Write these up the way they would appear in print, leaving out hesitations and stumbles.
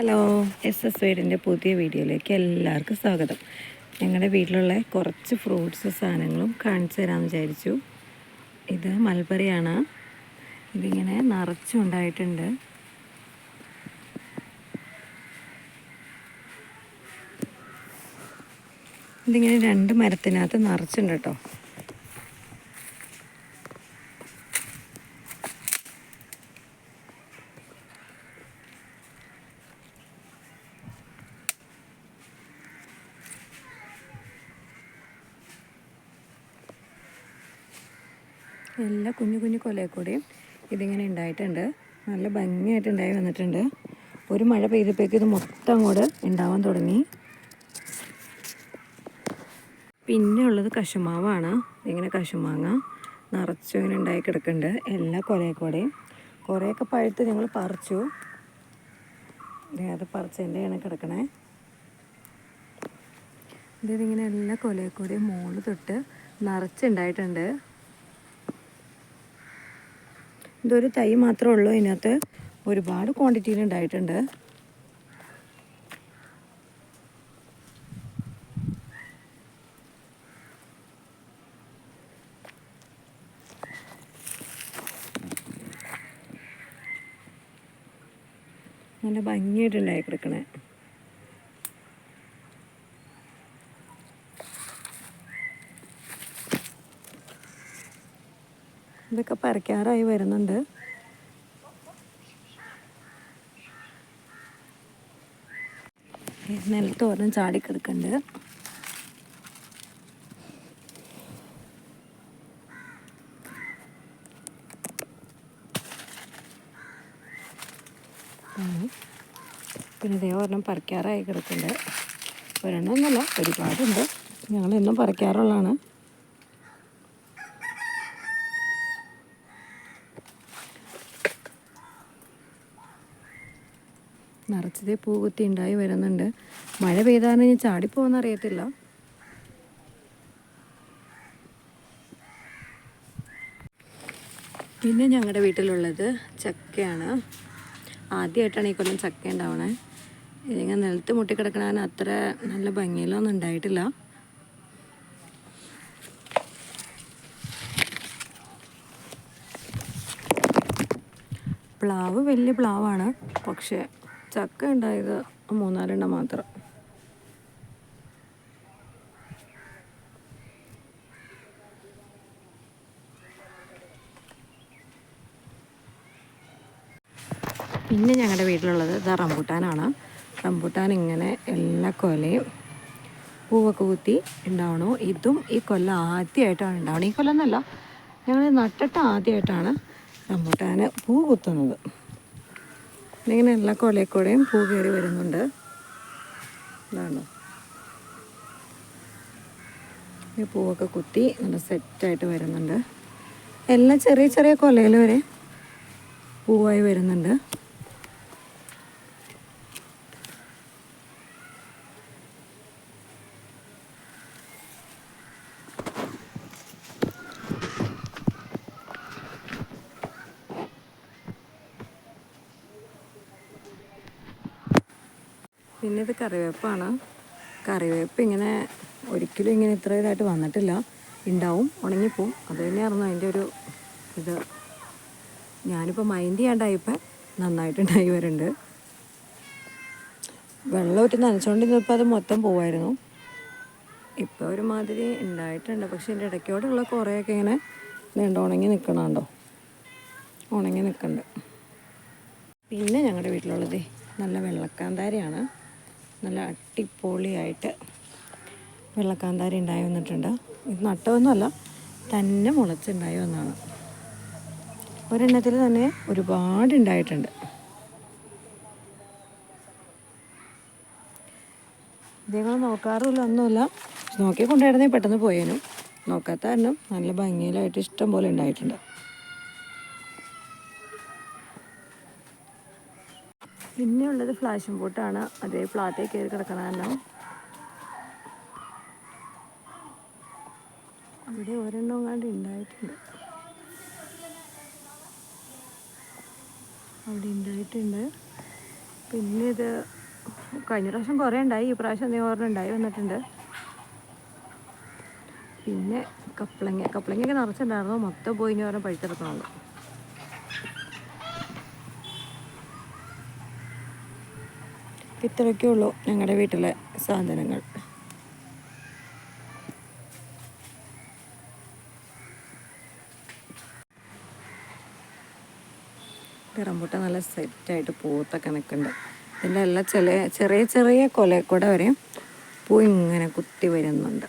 Hello, S വീടിൻ്റെ പുതിയ വീഡിയോയിലേക്ക് എല്ലാവർക്കും സ്വാഗതം. ഞങ്ങളുടെ വീട്ടിലുള്ള കുറച്ച് ഫ്രൂട്ട്സ് സാധനങ്ങളും കാണിച്ചു തരാമെന്ന് വിചാരിച്ചു. ഇത് മൽബറിയാണ്. ഇതിങ്ങനെ നിറച്ചുണ്ടായിട്ടുണ്ട്. ഇതിങ്ങനെ രണ്ട് മരത്തിനകത്ത് നിറച്ചുണ്ട് കേട്ടോ. എല്ലാ കുഞ്ഞു കുഞ്ഞു കൊലയെക്കൂടെയും ഇതിങ്ങനെ ഉണ്ടായിട്ടുണ്ട്. നല്ല ഭംഗിയായിട്ടുണ്ടായി വന്നിട്ടുണ്ട്. ഒരു മഴ പെയ്തപ്പോഴേക്കും ഇത് മൊത്തം അങ്ങോട്ട് ഉണ്ടാവാൻ തുടങ്ങി. പിന്നെ ഉള്ളത് കശുമാവാണ്. ഇങ്ങനെ കശുമാങ്ങ നിറച്ചും ഇങ്ങനെ ഉണ്ടായി കിടക്കുന്നുണ്ട് എല്ലാ കൊലയെക്കൂടെയും. കുറേയൊക്കെ പഴുത്ത് ഞങ്ങൾ പറിച്ചു. അത് പറിച്ചതിൻ്റെയാണ് കിടക്കണേ. ഇതിങ്ങനെ എല്ലാ കൊലയെക്കൂടെയും മുകളിൽ തൊട്ട് നിറച്ചുണ്ടായിട്ടുണ്ട്. ഇതൊരു തൈ മാത്രമേ ഉള്ളൂ. ഇതിനകത്ത് ഒരുപാട് ക്വാണ്ടിറ്റിയിൽ ഉണ്ടായിട്ടുണ്ട്. നല്ല ഭംഗിയായിട്ടുണ്ടായി കിടക്കണേ. ഇതൊക്കെ പറിക്കാറായി വരുന്നുണ്ട്. നിലത്ത് ഓരം ചാടിക്കിടക്കുന്നുണ്ട്. പിന്നെ ഇതേ ഒരെണ്ണം പറിക്കാറായി കിടക്കുന്നുണ്ട്. ഒരെണ്ണമൊന്നുമല്ല, ഒരുപാടുണ്ട്. ഞങ്ങളെന്നും പറിക്കാറുള്ളതാണ്. നിറച്ചതേ പൂ കുത്തി ഉണ്ടായി വരുന്നുണ്ട്. മഴ പെയ്താൽ ഇനി ചാടിപ്പോകുന്ന അറിയത്തില്ല. പിന്നെ ഞങ്ങളുടെ വീട്ടിലുള്ളത് ചക്കയാണ്. ആദ്യമായിട്ടാണ് ഈ കൊല്ലം ചക്ക ഉണ്ടാവണേ. ഇതിങ്ങനെ നിലത്ത് മുട്ടിക്കിടക്കണതിന് അത്ര നല്ല ഭംഗിയിലൊന്നും ഉണ്ടായിട്ടില്ല. പ്ലാവ് വലിയ പ്ലാവാണ്, പക്ഷേ ചക്ക ഉണ്ടായത് 3-4 മാത്രം. പിന്നെ ഞങ്ങളുടെ വീട്ടിലുള്ളത് ഇതാ റംബൂട്ടാനാണ്. റംബൂട്ടാൻ ഇങ്ങനെ എല്ലാ കൊലയും പൂവൊക്കെ കുത്തി ഉണ്ടാവണു. ഇതും ഈ കൊല്ലം ആദ്യമായിട്ടാണ് ഉണ്ടാവണം. ഈ കൊല്ലം എന്നല്ല, ഞങ്ങൾ നട്ടിട്ട് ആദ്യമായിട്ടാണ് റംബൂട്ടാന് പൂ കുത്തുന്നത്. ഇങ്ങനെ എല്ലാ കൊലയെക്കൂടെയും പൂ കയറി വരുന്നുണ്ട്. ഇതാണോ, ഈ പൂവൊക്കെ കുത്തി നല്ല സെറ്റായിട്ട് വരുന്നുണ്ട്. എല്ലാം ചെറിയ ചെറിയ കൊലയിൽ വരെ പൂവായി വരുന്നുണ്ട്. പിന്നെ ഇത് കറിവേപ്പാണ്. കറിവേപ്പ് ഇങ്ങനെ ഒരിക്കലും ഇങ്ങനെ ഇത്ര ഇതായിട്ട് വന്നിട്ടില്ല. ഉണ്ടാവും, ഉണങ്ങിപ്പോവും. അത് തന്നെയായിരുന്നു അതിൻ്റെ ഒരു ഇത്. ഞാനിപ്പോൾ മൈൻഡ് ചെയ്യാണ്ടായിപ്പോൾ നന്നായിട്ടുണ്ടായി വരുന്നുണ്ട്. വെള്ളം ഒറ്റി നനച്ചുകൊണ്ടിരുന്നപ്പോൾ അത് മൊത്തം പോവായിരുന്നു. ഇപ്പോൾ ഒരുമാതിരി ഉണ്ടായിട്ടുണ്ട്. പക്ഷേ എൻ്റെ ഇടയ്ക്കോടുള്ള കുറേയൊക്കെ ഇങ്ങനെ ഉണങ്ങി നിൽക്കണുണ്ടോ, ഉണങ്ങി നിൽക്കുന്നുണ്ട്. പിന്നെ ഞങ്ങളുടെ വീട്ടിലുള്ളത് നല്ല വെള്ളക്കാന്താരിയാണ്. നല്ല അടിപൊളിയായിട്ട് വെള്ളക്കാന്താരി ഉണ്ടായി വന്നിട്ടുണ്ട്. ഇത് നട്ടതൊന്നുമല്ല, തന്നെ മുളച്ചുണ്ടായി വന്നതാണ്. ഒരെണ്ണത്തിൽ തന്നെ ഒരുപാട് ഉണ്ടായിട്ടുണ്ട്. ഇതേങ്ങൾ നോക്കാറുമില്ല, ഒന്നുമില്ല. നോക്കി കൊണ്ടുവരുന്നേ പെട്ടെന്ന് പോയേനും. നോക്കാത്ത കാരണം നല്ല ഭംഗിയിലായിട്ട് ഇഷ്ടം പോലെ ഉണ്ടായിട്ടുണ്ട്. പിന്നെ ഉള്ളത് ഫ്ലാഷും ബോട്ടാണ്. അതേ പ്ലാത്തേ കയറി കിടക്കണ കാരണം അവിടെ ഒരെണ്ണം എങ്ങാണ്ട് ഉണ്ടായിട്ടുണ്ട്. അവിടെ ഉണ്ടായിട്ടുണ്ട്. പിന്നെ ഇത് കഴിഞ്ഞ പ്രാവശ്യം കുറേ ഉണ്ടായി, ഈ പ്രാവശ്യം ഓർമ്മ ഉണ്ടായി വന്നിട്ടുണ്ട്. പിന്നെ കപ്പളങ്ങയൊക്കെ നിറച്ചിട്ടുണ്ടായിരുന്നു, മൊത്തം പോയി ഇനി ഓരോ പഴുത്തെടുക്കണുള്ളൂ. ഇത്രയൊക്കെ ഉള്ളൂ ഞങ്ങളുടെ വീട്ടിലെ സാധനങ്ങൾ. റംബൂട്ടാൻ നല്ല സെറ്റായിട്ട് പൂത്തൊക്കെ നിൽക്കുന്നുണ്ട്. ഇതിൻ്റെ എല്ലാം ചെറിയ ചെറിയ കൊലക്കൂടെ വരെ പൂ ഇങ്ങനെ കുത്തി വരുന്നുണ്ട്.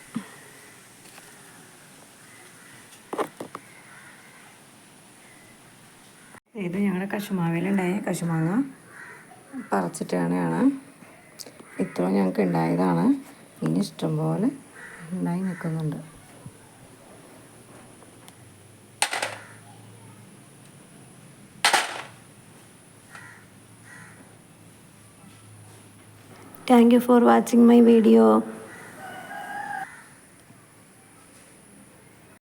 ഇത് ഞങ്ങളുടെ കശുമാവിലുണ്ടായ കശുമാങ്ങ പറിച്ചിട്ടാണ് ഇത്ര ഞങ്ങൾക്ക് ഉണ്ടായതാണ്. ഇനി ഇഷ്ടംപോലെ ഉണ്ടായി നിൽക്കുന്നുണ്ട്. Thank you for watching my video.